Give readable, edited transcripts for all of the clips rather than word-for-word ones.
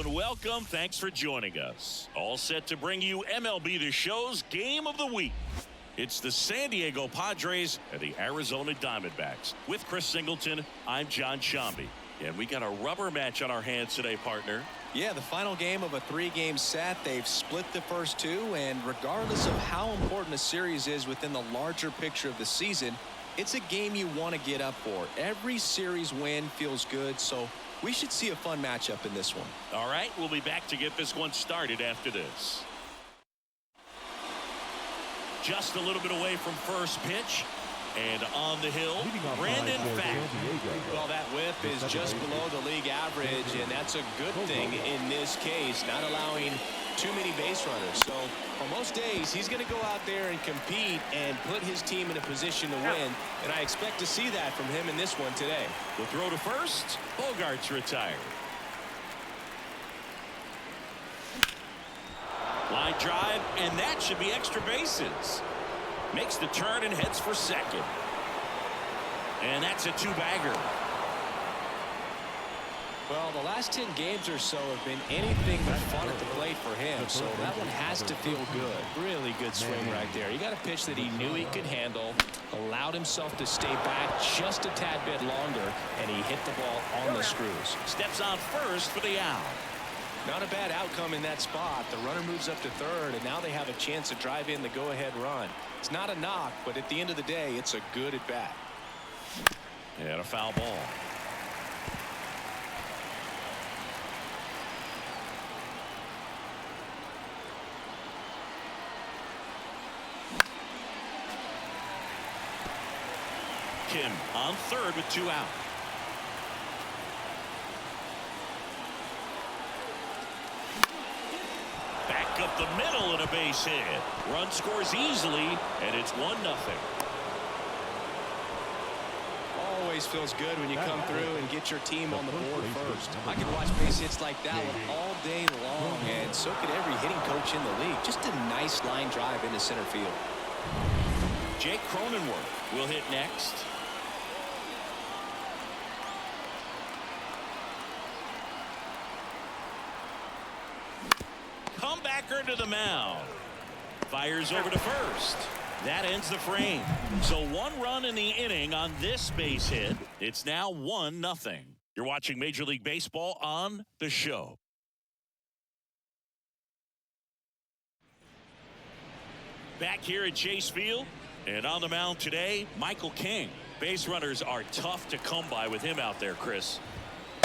and welcome. Thanks for joining us. All set to bring you MLB The Show's Game of the Week. It's the San Diego Padres and the Arizona Diamondbacks. With Chris Singleton, I'm John Shambi. And we got a rubber match on our hands today, partner. Yeah, the final game of a 3-game set. They've split the first two, and regardless of how important a series is within the larger picture of the season, it's a game you want to get up for. Every series win feels good, so we should see a fun matchup in this one. All right, we'll be back to get this one started after this. Just a little bit away from first pitch. And on the hill, Brandon Pfaadt. Well, that whip is just below the league average, and that's a good thing in this case, not allowing too many base runners. So for most days, he's going to go out there and compete and put his team in a position to win, and I expect to see that from him in this one today. The throw to first, Bogart's retired. Line drive, and that should be extra bases. Makes the turn and heads for second. And that's a two-bagger. Well, the last 10 games or so have been anything but fun at the plate for him, so that one has to feel good. Really good swing right there. He got a pitch that he knew he could handle, allowed himself to stay back just a tad bit longer, and he hit the ball on the screws. Steps on first for the out. Not a bad outcome in that spot. The runner moves up to third, and now they have a chance to drive in the go-ahead run. It's not a knock, but at the end of the day, it's a good at-bat. And a foul ball. Kim on third with two out. Back up the middle and a base hit. Run scores easily, and it's 1-0. Always feels good when you come through and get your team on the board first. I could watch base hits like that one all day long, and so could every hitting coach in the league. Just a nice line drive into center field. Jake Cronenworth will hit next. Comebacker to the mound. Fires over to first. That ends the frame. So one run in the inning on this base hit. It's now 1-0. You're watching Major League Baseball on The Show. Back here at Chase Field. And on the mound today, Michael King. Base runners are tough to come by with him out there, Chris.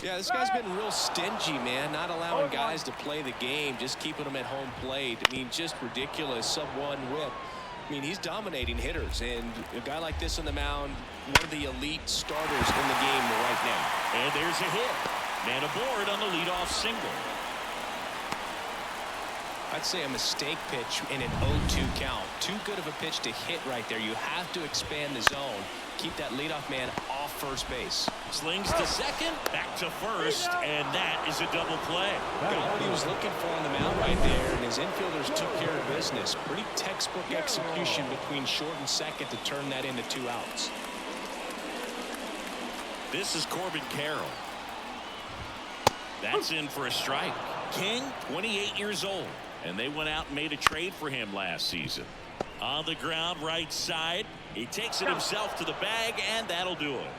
Yeah, this guy's been real stingy, man. Not allowing guys to play the game, just keeping them at home plate. I mean, just ridiculous. Sub-1 whip. I mean, he's dominating hitters, and a guy like this on the mound, one of the elite starters in the game right now. And there's a hit. Man aboard on the leadoff single. I'd say a mistake pitch in an 0-2 count. Too good of a pitch to hit right there. You have to expand the zone. Keep that leadoff man off first base. Slings to second, back to first, and that is a double play. Got what he was looking for on the mound right there, and his infielders took care of business. Pretty textbook execution between short and second to turn that into 2 outs. This is Corbin Carroll. That's in for a strike. King, 28 years old, and they went out and made a trade for him last season. On the ground, right side. He takes it himself to the bag, and that'll do it.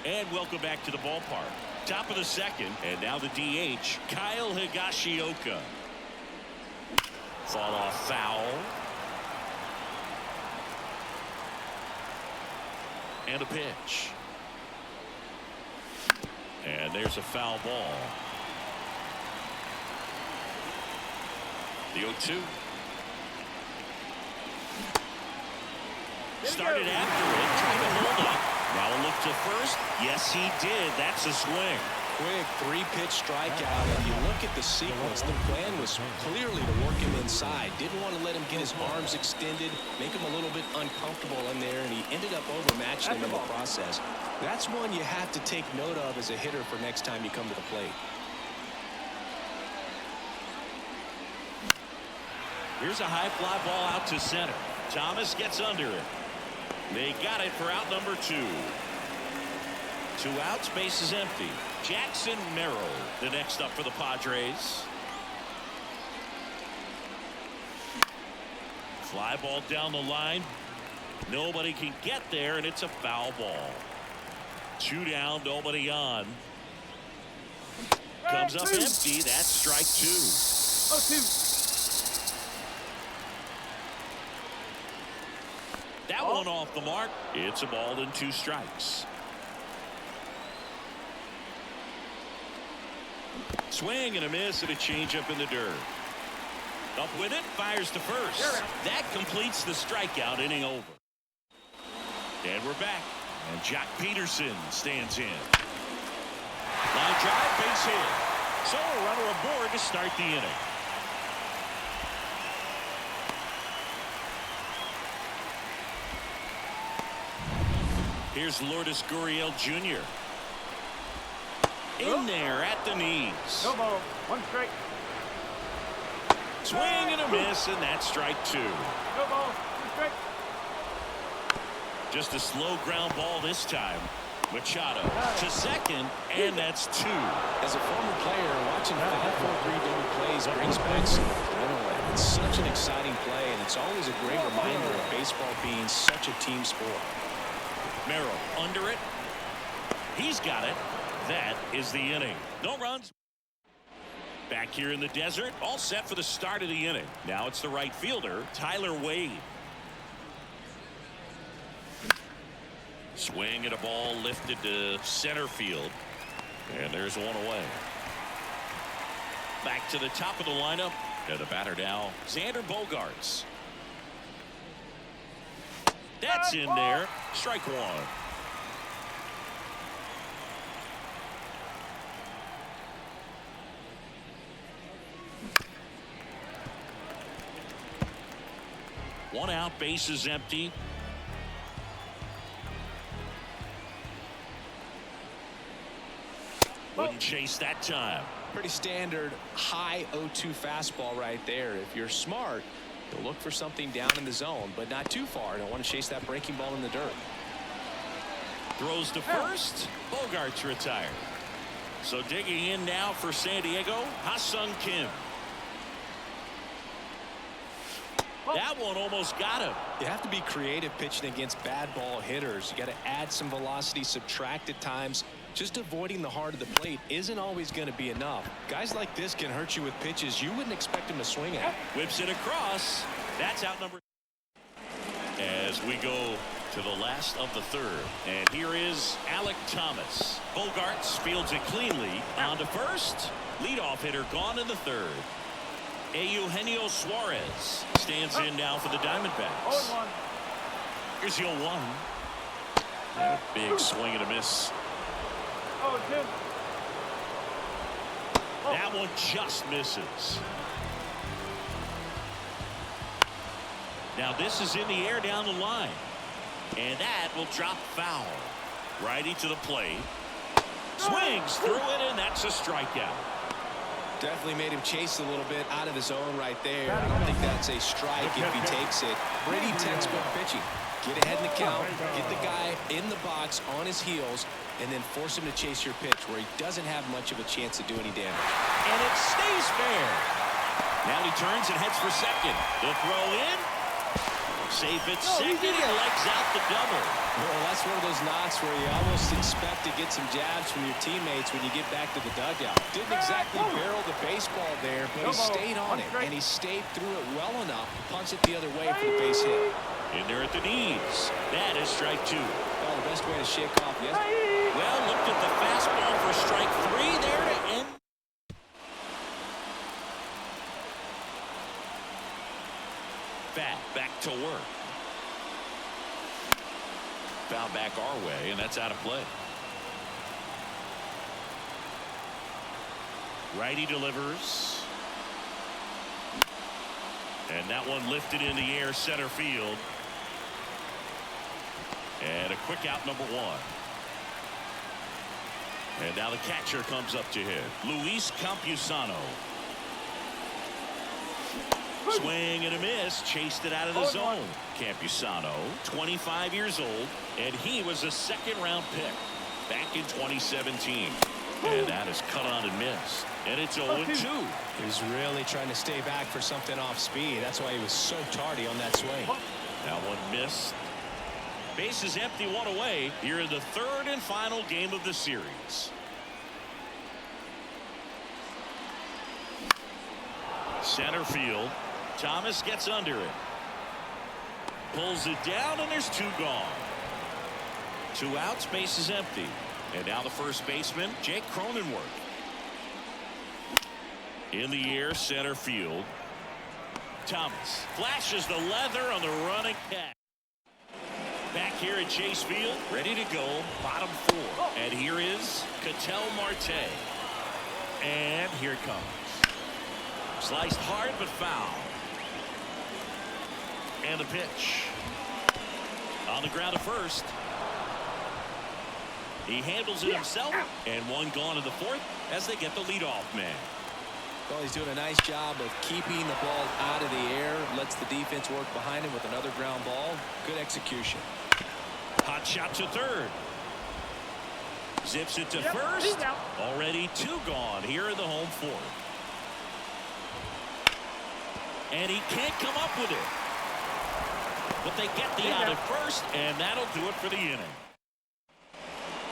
And welcome back to the ballpark. Top of the second, and now the DH, Kyle Higashioka. Fall off foul. And a pitch. And there's a foul ball. The 0-2. Started after it, trying to hold up. Now a look to first. Yes, he did. That's a swing. Quick 3-pitch strikeout, and you look at the sequence. The plan was clearly to work him inside. Didn't want to let him get his arms extended, make him a little bit uncomfortable in there, and he ended up overmatching him in the process. That's one you have to take note of as a hitter for next time you come to the plate. Here's a high fly ball out to center. Thomas gets under it. They got it for out number 2. 2 outs, base is empty. Jackson Merrill, the next up for the Padres. Fly ball down the line. Nobody can get there, and it's a foul ball. 2 down, nobody on. Comes up empty. That's strike 2. 0-2. That one off the mark. It's a ball and 2 strikes. Swing and a miss and a changeup in the dirt. Up with it, fires to first. That completes the strikeout, inning over. And we're back. And Jock Peterson stands in. Line drive, base hit. So a runner aboard to start the inning. Here's Lourdes Gurriel Jr. In there at the knees. No ball. 1 strike. Swing and a miss, and that's strike 2. No ball. 2 strike. Just a slow ground ball this time. Machado to second, and that's 2. As a former player, watching 5-4-3 double plays brings back some adrenaline. It's such an exciting play, and it's always a great reminder of baseball being such a team sport. Merrill under it. He's got it. That is the inning. No runs. Back here in the desert, all set for the start of the inning. Now it's the right fielder, Tyler Wade. Swing at a ball lifted to center field. And there's one away. Back to the top of the lineup. And the batter now, Xander Bogaerts. That's in there. Strike 1. One out, base is empty. Wouldn't chase that time. Pretty standard high 0-2 fastball right there. If you're smart, you'll look for something down in the zone, but not too far. Don't want to chase that breaking ball in the dirt. Throws to first. Bogaerts retired. So digging in now for San Diego, Ha-Sung Kim. That one almost got him. You have to be creative pitching against bad ball hitters. You got to add some velocity, subtract at times. Just avoiding the heart of the plate isn't always going to be enough. Guys like this can hurt you with pitches you wouldn't expect him to swing at. Whips it across. That's out number. As we go to the last of the third. And here is Alec Thomas. Bogaerts fields it cleanly. On to first. Leadoff hitter gone in the third. Eugenio Suarez stands in now for the Diamondbacks. 0-1. Here's the 0-1. And a big swing and a miss. 0-2. That one just misses. Now this is in the air down the line. And that will drop foul. Righty to the plate. Swings through it, and that's a strikeout. Definitely made him chase a little bit out of his zone right there. I don't think that's a strike if he takes it. Pretty textbook pitching. Get ahead in the count, get the guy in the box on his heels, and then force him to chase your pitch where he doesn't have much of a chance to do any damage. And it stays fair. Now he turns and heads for second. The throw in. Safe at second. He legs out the double. Well, that's one of those knocks where you almost expect to get some jabs from your teammates when you get back to the dugout. Didn't exactly barrel the baseball there, but he stayed on it, and he stayed through it well enough to punch it the other way for the base hit. In there at the knees. That is strike 2. Well, the best way to shake off, yes. Well, looked at the fastball for strike 3 there to end. Back to work. Foul back our way, and that's out of play. Righty delivers. And that one lifted in the air center field. And a quick out number 1. And now the catcher comes up to hit. Luis Campusano. Swing and a miss. Chased it out of the zone. Campusano, 25 years old, and he was a second-round pick. back in 2017. And that is cut on and missed. And it's 0-2. He was really trying to stay back for something off speed. That's why he was so tardy on that swing. That one missed. Base is empty, one away here in the third and final game of the series. Center field. Thomas gets under it. Pulls it down, and there's 2 gone. 2 outs, base is empty. And now the first baseman, Jake Cronenworth. In the air, center field. Thomas flashes the leather on the running catch. Back here at Chase Field, ready to go, bottom 4. And here is Ketel Marte. And here it comes. Sliced hard but foul. And the pitch. On the ground at first. He handles it himself. And 1 gone in the 4th as they get the leadoff man. Well, he's doing a nice job of keeping the ball out of the air. Lets the defense work behind him with another ground ball. Good execution. Hot shot to third. Zips it to first. Already 2 gone here in the home 4th. And he can't come up with it. But they get the out at first, and that'll do it for the inning.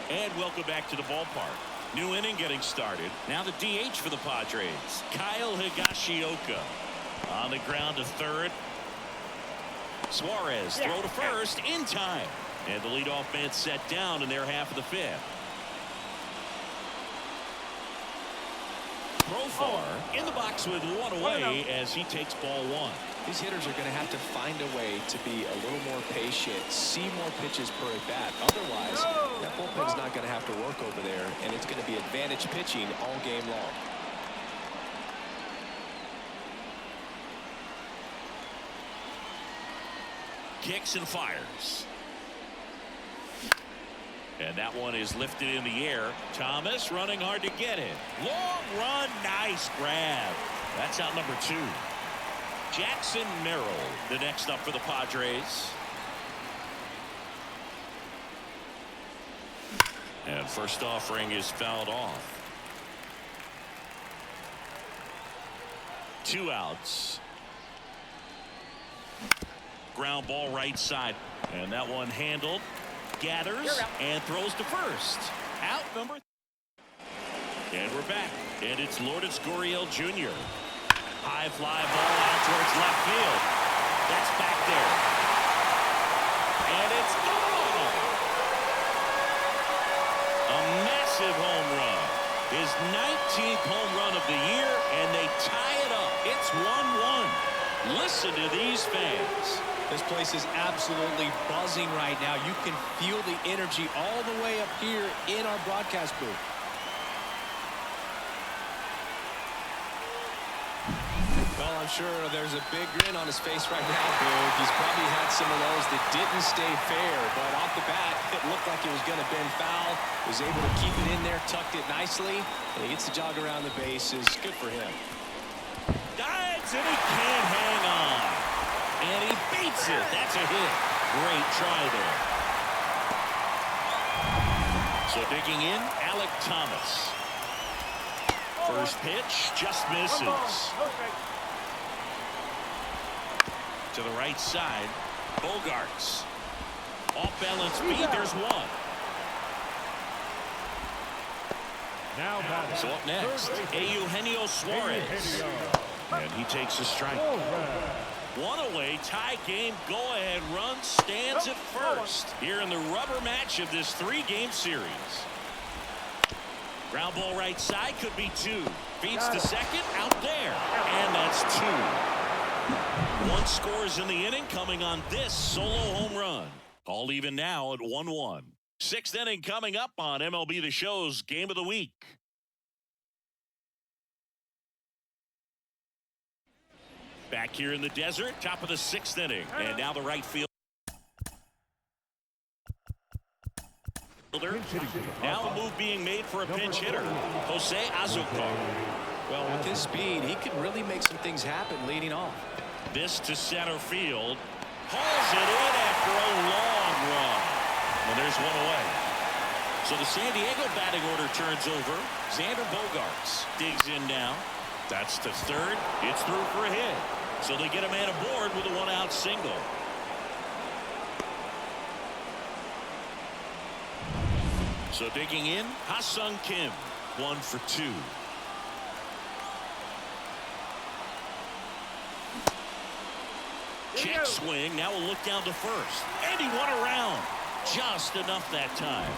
And welcome back to the ballpark. New inning getting started. Now the DH for the Padres, Kyle Higashioka. On the ground to third. Suarez throw to first in time. And the leadoff man set down in their half of the 5th. Profar in the box with 1 away as he takes ball 1. These hitters are going to have to find a way to be a little more patient, see more pitches per at bat. Otherwise, that bullpen's not going to have to work over there, and it's going to be advantage pitching all game long. Kicks and fires. And that one is lifted in the air. Thomas running hard to get it. Long run, nice grab. That's out number 2. Jackson Merrill, the next up for the Padres. And first offering is fouled off. 2 outs. Ground ball right side. And that one handled. Gathers and throws to first. Out number 3. And we're back. And it's Lourdes Gurriel Jr. High fly ball out towards left field. That's back there. And it's gone. A massive home run. His 19th home run of the year, and they tie it up. It's 1-1. Listen to these fans. This place is absolutely buzzing right now. You can feel the energy all the way up here in our broadcast booth. Well, I'm sure there's a big grin on his face right now, Boog. He's probably had some of those that didn't stay fair, but off the bat, it looked like it was going to bend foul. Was able to keep it in there, tucked it nicely, and he gets the jog around the bases. Good for him. Dives, and he can't hang on. And he beats it. That's a hit. Great try there. So digging in, Alec Thomas. First pitch just misses. To the right side, Bogarts. Off balance beat, there's 1. So up next, Eugenio Suarez. And he takes a strike. 1 away, tie game, go-ahead run, stands at first here in the rubber match of this 3-game series. Ground ball right side, could be 2. Feeds to second, out there, and that's 2. 1 scores in the inning, coming on this solo home run. All even now at 1-1. 6th inning coming up on MLB The Show's Game of the Week. Back here in the desert, top of the 6th inning. And now the right field. Now a move being made for a pinch hitter, Jose Azucar. Well, with his speed, he can really make some things happen leading off. This to center field. Hauls it in after a long run. And there's 1 away. So the San Diego batting order turns over. Xander Bogaerts digs in now. That's to third. It's through for a hit. So they get a man aboard with a one-out single. So digging in, Ha-Sung Kim, 1 for 2. Check swing. Now we'll look down to first. And he won around. Just enough that time.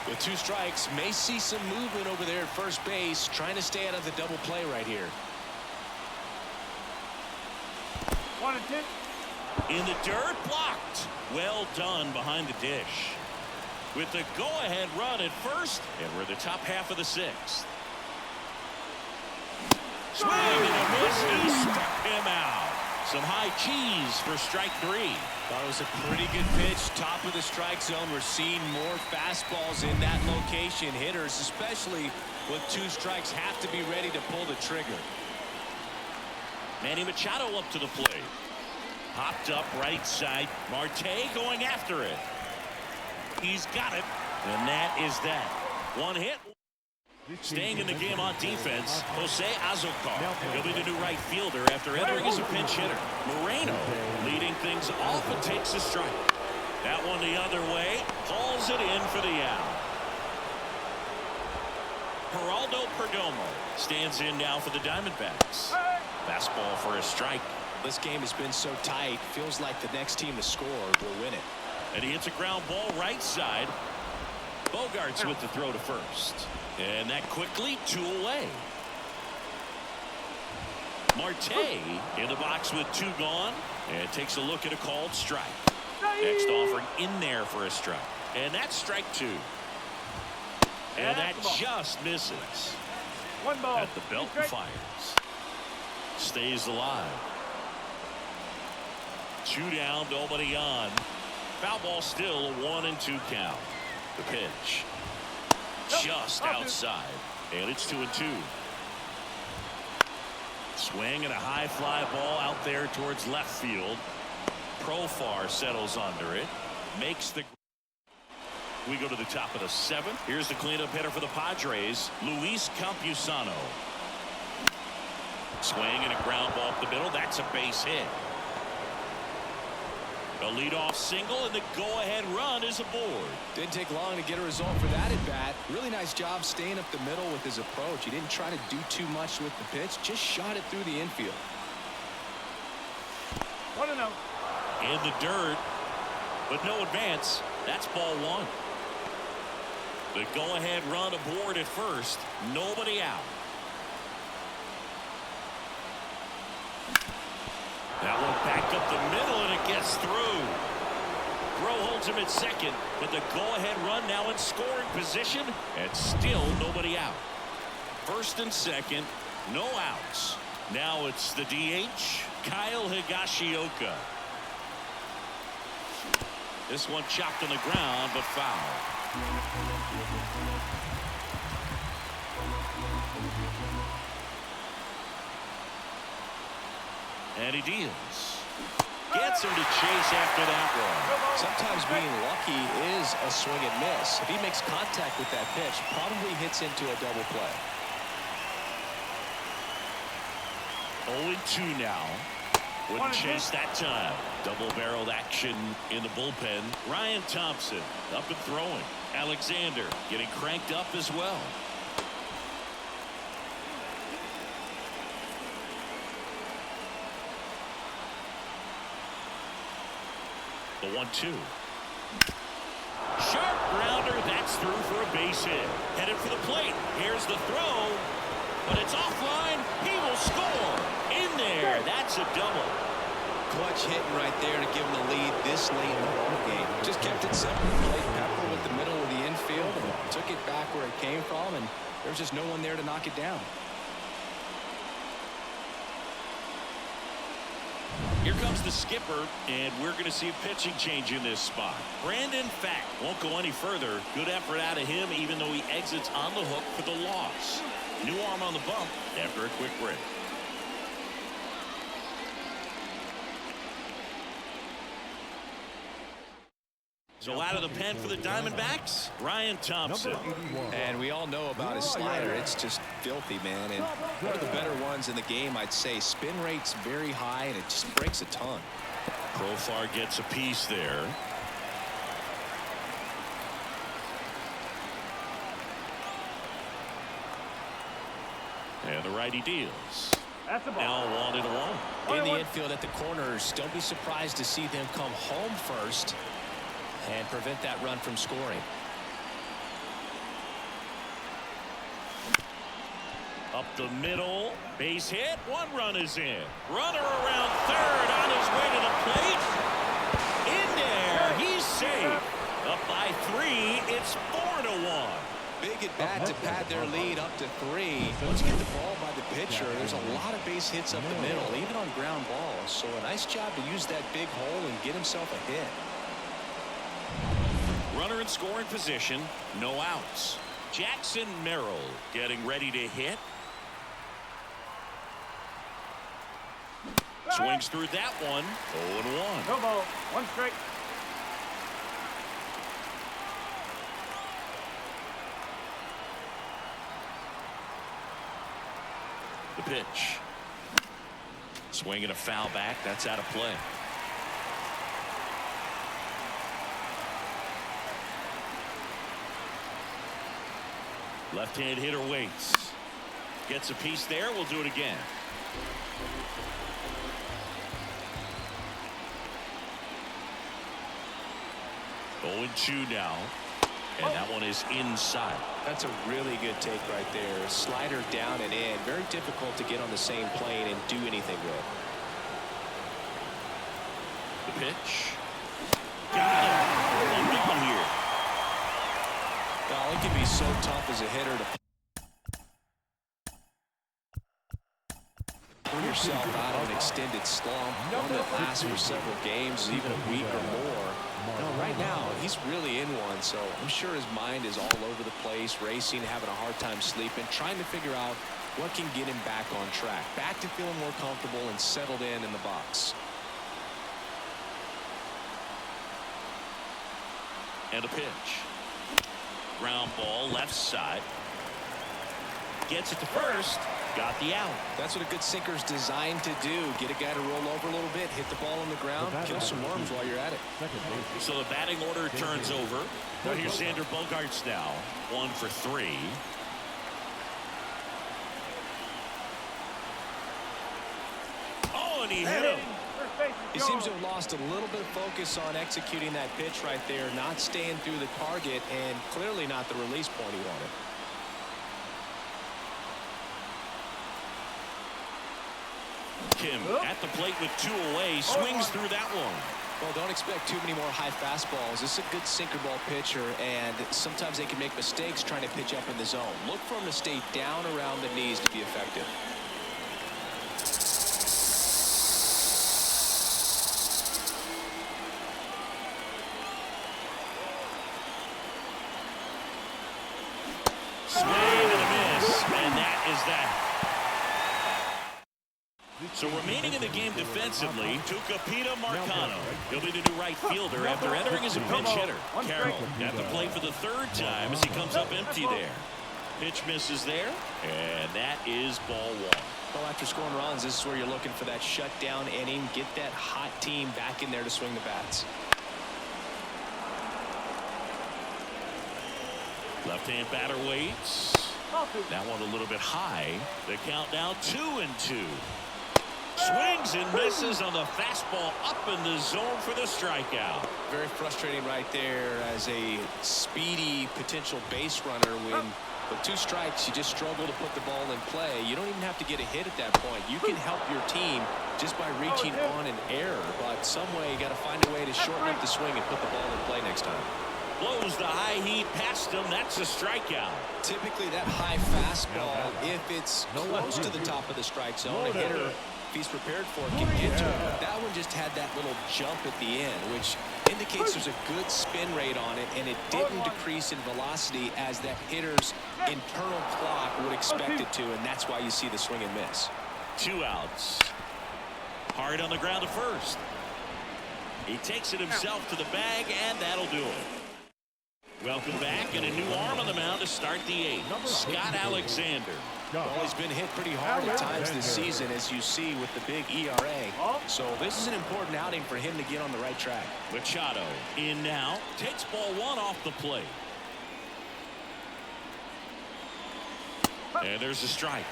With 2 strikes, may see some movement over there at first base, trying to stay out of the double play right here. 1 and 10. In the dirt, blocked. Well done behind the dish. With the go-ahead run at first, and we're the top half of the 6th. Swing and a miss. He struck him out. Some high cheese for strike 3. Thought it was a pretty good pitch. Top of the strike zone. We're seeing more fastballs in that location. Hitters, especially with 2 strikes, have to be ready to pull the trigger. Manny Machado up to the plate. Hopped up right side. Marte going after it. He's got it. And that is that. 1 hit. Staying in the game on defense, Jose Azocar. He'll be the new right fielder after entering as a pinch hitter. Moreno leading things off and takes a strike. That one the other way. Hauls it in for the out. Geraldo Perdomo stands in now for the Diamondbacks. Fastball for a strike. This game has been so tight. Feels like the next team to score will win it. And he hits a ground ball right side. Bogaerts with the throw to first. And that quickly 2 away. Marte in the box with 2 gone. And takes a look at a called strike. Next offering in there for a strike. And that's strike 2. And that just misses. 1 ball. At the belt and fires. Stays alive. 2 down, nobody on. Foul ball still, a 1 and 2 count. The pitch. Just outside. And it's 2 and 2. Swing and a high fly ball out there towards left field. Profar settles under it. Makes the... We go to the top of the 7th. Here's the cleanup hitter for the Padres, Luis Campusano. Swing and a ground ball up the middle. That's a base hit. A leadoff single, and the go-ahead run is aboard. Didn't take long to get a result for that at bat. Really nice job staying up the middle with his approach. He didn't try to do too much with the pitch, just shot it through the infield. 1 and 0. In the dirt, but no advance. That's ball 1. The go-ahead run aboard at first. Nobody out. That one backed up the middle, and it gets through. Throw holds him at second, but the go-ahead run now in scoring position, and still nobody out. First and second, no outs. Now it's the DH, Kyle Higashioka. This one chopped on the ground, but foul. And he deals. Gets him to chase after that one. Sometimes being lucky is a swing and miss. If he makes contact with that pitch, probably hits into a double play. 0-2 now. Wouldn't chase that time. Double-barreled action in the bullpen. Ryan Thompson up and throwing. Alexander getting cranked up as well. The 1-2. Sharp grounder. That's through for a base hit. Headed for the plate. Here's the throw. But it's offline. He will score. In there. That's a double. Clutch hitting right there to give him the lead this late in the ball game. Just kept it simple. Played pepper with the middle of the infield and took it back where it came from, and there's just no one there to knock it down. Here comes the skipper, and we're going to see a pitching change in this spot. Brandon Fack won't go any further. Good effort out of him, even though he exits on the hook for the loss. New arm on the bump after a quick break. So out of the pen for the Diamondbacks, Ryan Thompson. And we all know about his slider. It's just filthy, man. And one of the better ones in the game, I'd say. Spin rate's very high, and it just breaks a ton. Profar gets a piece there. And the righty deals. That's a ball. Now 1-1. In the infield at the corners, don't be surprised to see them come home first and prevent that run from scoring. Up the middle, base hit, 1 run is in. Runner around third on his way to the plate. In there, he's safe. Up by 3, it's 4-1. Big at bat to pad their lead up to 3. Once you get the ball by the pitcher, there's a lot of base hits up the middle, even on ground balls. So a nice job to use that big hole and get himself a hit. Runner in scoring position, no outs. Jackson Merrill getting ready to hit. Swings through that one. 0-1. No ball. 1 strike. The pitch. Swinging a foul back. That's out of play. Left-hand hitter waits. Gets a piece there. We'll do it again. Oh, 0-2 now. And that one is inside. That's a really good take right there. Slider down and in. Very difficult to get on the same plane and do anything with. The pitch. Got him. 1-1 here. Well, it can be so tough as a hitter to pull yourself out of an extended slump, one that lasts for several games, even a week or more. No, right now, he's really in one, so I'm sure his mind is all over the place, racing, having a hard time sleeping, trying to figure out what can get him back on track, back to feeling more comfortable and settled in the box. And a pitch. Ground ball left side. Gets it to first. Got the out. That's what a good sinker's designed to do. Get a guy to roll over a little bit, hit the ball on the ground, kill some worms while you're at it. So the batting order turns over. Now here's Xander Bogaerts now. 1 for 3. Oh, and he hit him. He seems to have lost a little bit of focus on executing that pitch right there, not staying through the target, and clearly not the release point he wanted. Kim at the plate with 2 away, swings through that one. Well, don't expect too many more high fastballs. This is a good sinker ball pitcher, and sometimes they can make mistakes trying to pitch up in the zone. Look for him to stay down around the knees to be effective. Swing and a miss, and that is that. So remaining in the game defensively, Tucupita Marcano. He'll be the new right fielder after entering as a pinch hitter. Carroll at the plate for the 3rd time as he comes up empty there. Pitch misses there, and that is ball 1. Well, after scoring runs, this is where you're looking for that shutdown inning. Get that hot team back in there to swing the bats. Left-hand batter waits. That one a little bit high. The count now 2-2. Swings and misses on the fastball up in the zone for the strikeout. Very frustrating right there as a speedy potential base runner when with 2 strikes you just struggle to put the ball in play. You don't even have to get a hit at that point. You can help your team just by reaching on an error, but some way you got to find a way to shorten up the swing and put the ball in play next time. Blows the high heat past him. That's a strikeout. Typically that high fastball, if it's close to the top of the strike zone, a hitter, if he's prepared for it, can get to it. But that one just had that little jump at the end, which indicates there's a good spin rate on it, and it didn't decrease in velocity as that hitter's internal clock would expect it to, and that's why you see the swing and miss. 2 outs. Hard on the ground to first. He takes it himself to the bag, and that'll do it. Welcome back, and a new arm on the mound to start the eighth. Scott Alexander. Well, he's been hit pretty hard at times this season, as you see with the big ERA. So this is an important outing for him to get on the right track. Machado in now. Takes ball one off the plate. And there's a strike.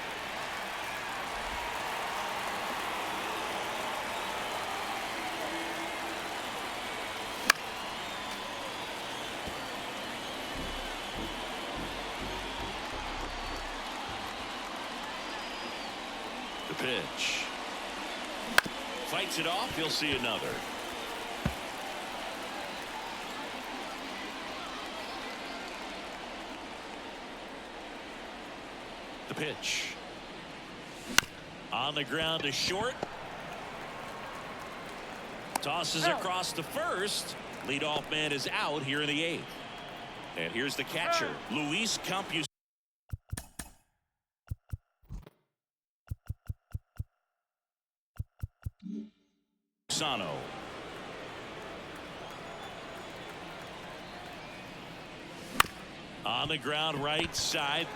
The pitch. Fights it off. He'll see another. The pitch. On the ground to short. Tosses across to first. Leadoff man is out here in the eighth. And here's the catcher, Luis Campusano. On the ground right side.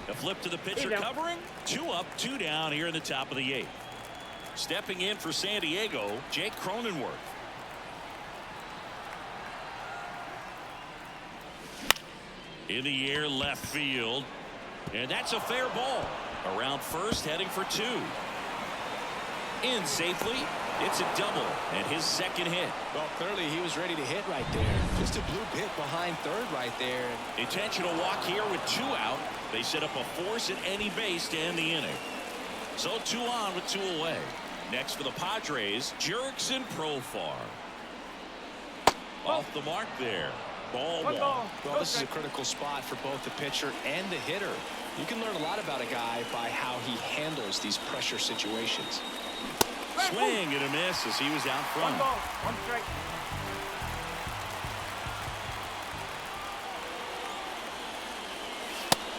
A flip to the pitcher covering. 2 up, 2 down here in the top of the eighth. Stepping in for San Diego, Jake Cronenworth. In the air left field. And that's a fair ball. Around first, heading for 2. In safely. It's a double and his second hit. Well, clearly he was ready to hit right there. Just a bloop hit behind third right there. Intentional walk here with 2 out. They set up a force at any base to end the inning. So 2 on with 2 away. Next for the Padres, Jurickson Profar. Off the mark there. Ball 1. Well, this is a critical spot for both the pitcher and the hitter. You can learn a lot about a guy by how he handles these pressure situations. Swing and a miss as he was out front. 1 ball, 1 strike.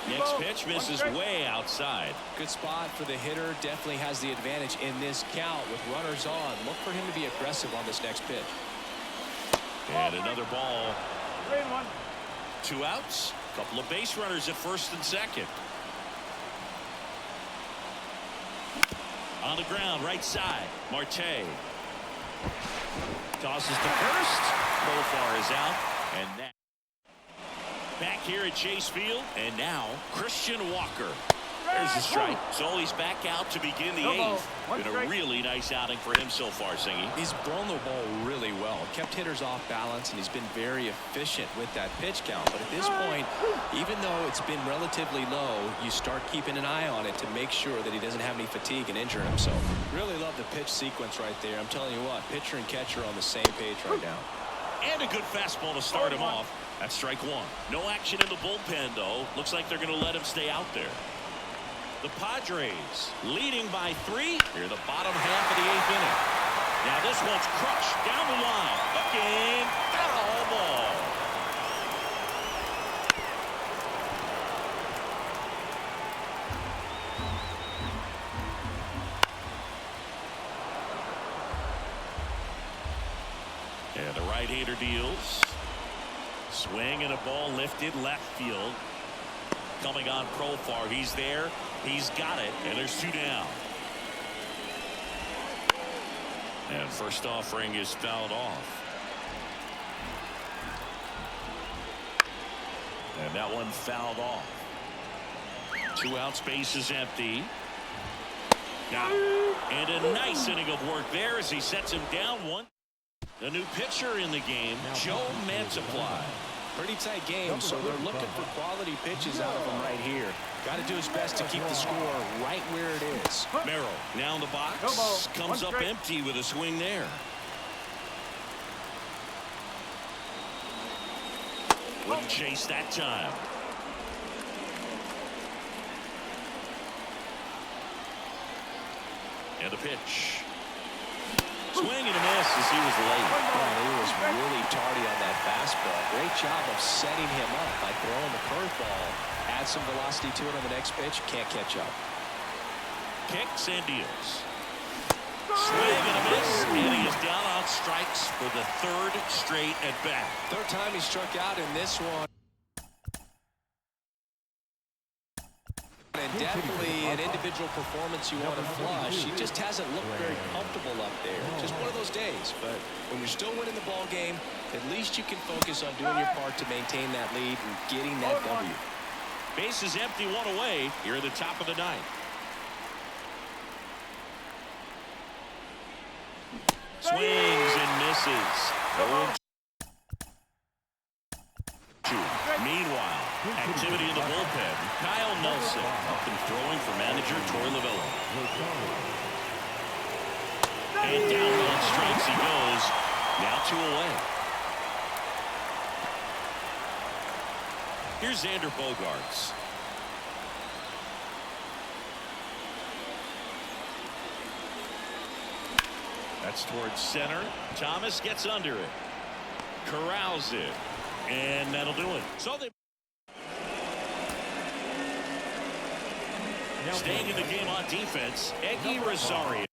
Next pitch misses way outside. Good spot for the hitter. Definitely has the advantage in this count with runners on. Look for him to be aggressive on this next pitch. And another ball. 3-1. 2 outs. Couple of base runners at first and second. On the ground, right side. Marte. Tosses to first. Profar is out. And that. Back here at Chase Field. And now, Christian Walker. There's the strike. So he's back out to begin the eighth. Been a really nice outing for him so far, Singy. He's thrown the ball really well. Kept hitters off balance, and he's been very efficient with that pitch count. But at this point, even though it's been relatively low, you start keeping an eye on it to make sure that he doesn't have any fatigue and injure himself. Really love the pitch sequence right there. I'm telling you what, pitcher and catcher are on the same page right now. And a good fastball to start him off. That's strike 1. No action in the bullpen, though. Looks like they're going to let him stay out there. The Padres leading by 3 here in the bottom half of the 8th inning. Now this one's crushed down the line. Looking foul ball. And the right-hander deals. Swing and a ball lifted left field. Coming on Profar. He's there. He's got it. And there's 2 down. And first offering is fouled off. And that one fouled off. 2 out, space is empty. Now, and a nice inning of work there as he sets him down 1. The new pitcher in the game, Joe Mantiply. Pretty tight game, so they're looking for quality pitches out of him right here. Got to do his best to keep the score right where it is. Merrill now in the box. Comes up empty with a swing there. Wouldn't chase that time. And the pitch. Swing and a miss as he was late. Man, he was really tardy on that fastball. Great job of setting him up by throwing the curveball. Add some velocity to it on the next pitch. Can't catch up. Kicks and deals. Swing and a miss. And he is down strikes for the third straight at bat. Third time he struck out in this one. And definitely an individual performance you want to flush. He just hasn't looked very comfortable up there. Just one of those days. But when you're still winning the ball game, at least you can focus on doing your part to maintain that lead and getting that W. Base is empty, one away here at the top of the ninth. Swings and misses. 0-2. Meanwhile, activity in the bullpen. Kyle Nelson up and throwing for manager Troy Lovullo. And down on strikes he goes. Now 2 away. Here's Xander Bogaerts. That's towards center. Thomas gets under it. Corrals it. And that'll do it. So they staying in the game on defense, Eggy Rosario.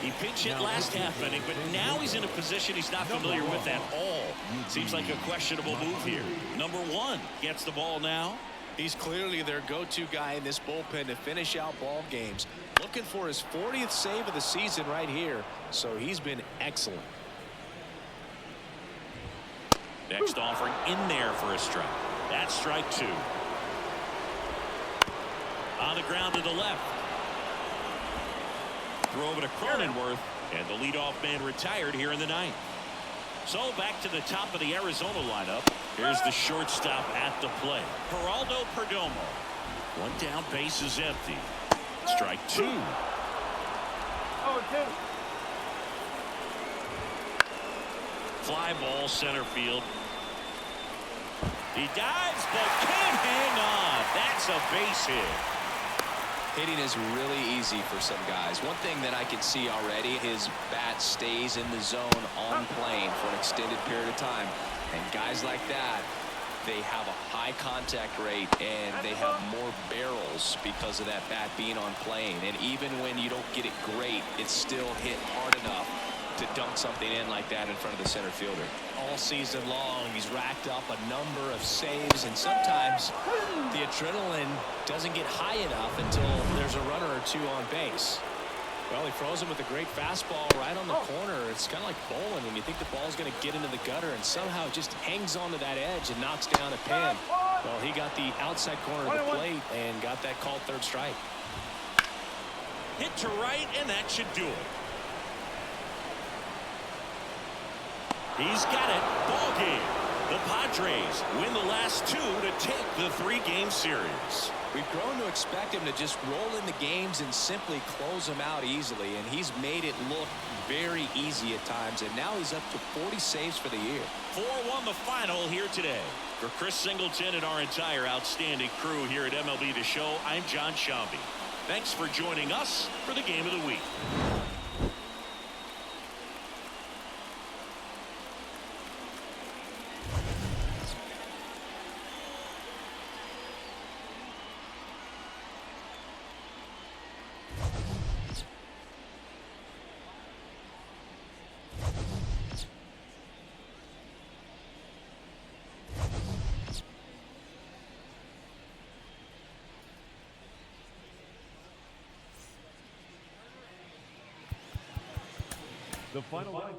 He pinch hit last half inning, but now he's in a position he's not familiar with at all. Seems like a questionable move here. Number 1 gets the ball now. He's clearly their go-to guy in this bullpen to finish out ball games. Looking for his 40th save of the season right here. So he's been excellent. Next offering in there for a strike. That's strike 2. On the ground to the left. Throw over to Cronenworth, and the leadoff man retired here in the ninth. So back to the top of the Arizona lineup. Here's the shortstop at the plate, Geraldo Perdomo. One down, base is empty. Strike 2. 0-2. Fly ball center field. He dives but can't hang on. That's a base hit. Hitting is really easy for some guys. One thing that I can see already, his bat stays in the zone on plane for an extended period of time. And guys like that, they have a high contact rate and they have more barrels because of that bat being on plane. And even when you don't get it great, it's still hit hard enough to dunk something in like that in front of the center fielder. All season long, he's racked up a number of saves, and sometimes the adrenaline doesn't get high enough until there's a runner or two on base. Well, he froze him with a great fastball right on the corner. It's kind of like bowling when you think the ball's going to get into the gutter and somehow it just hangs onto that edge and knocks down a pin. Well, he got the outside corner of the plate and got that called third strike. Hit to right, and that should do it. He's got it. Ball game. The Padres win the last 2 to take the 3-game series. We've grown to expect him to just roll in the games and simply close them out easily, and he's made it look very easy at times, and now he's up to 40 saves for the year. 4-1 the final here today. For Chris Singleton and our entire outstanding crew here at MLB The Show, I'm John Shambi. Thanks for joining us for the Game of the Week. The final line.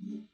Mm-hmm.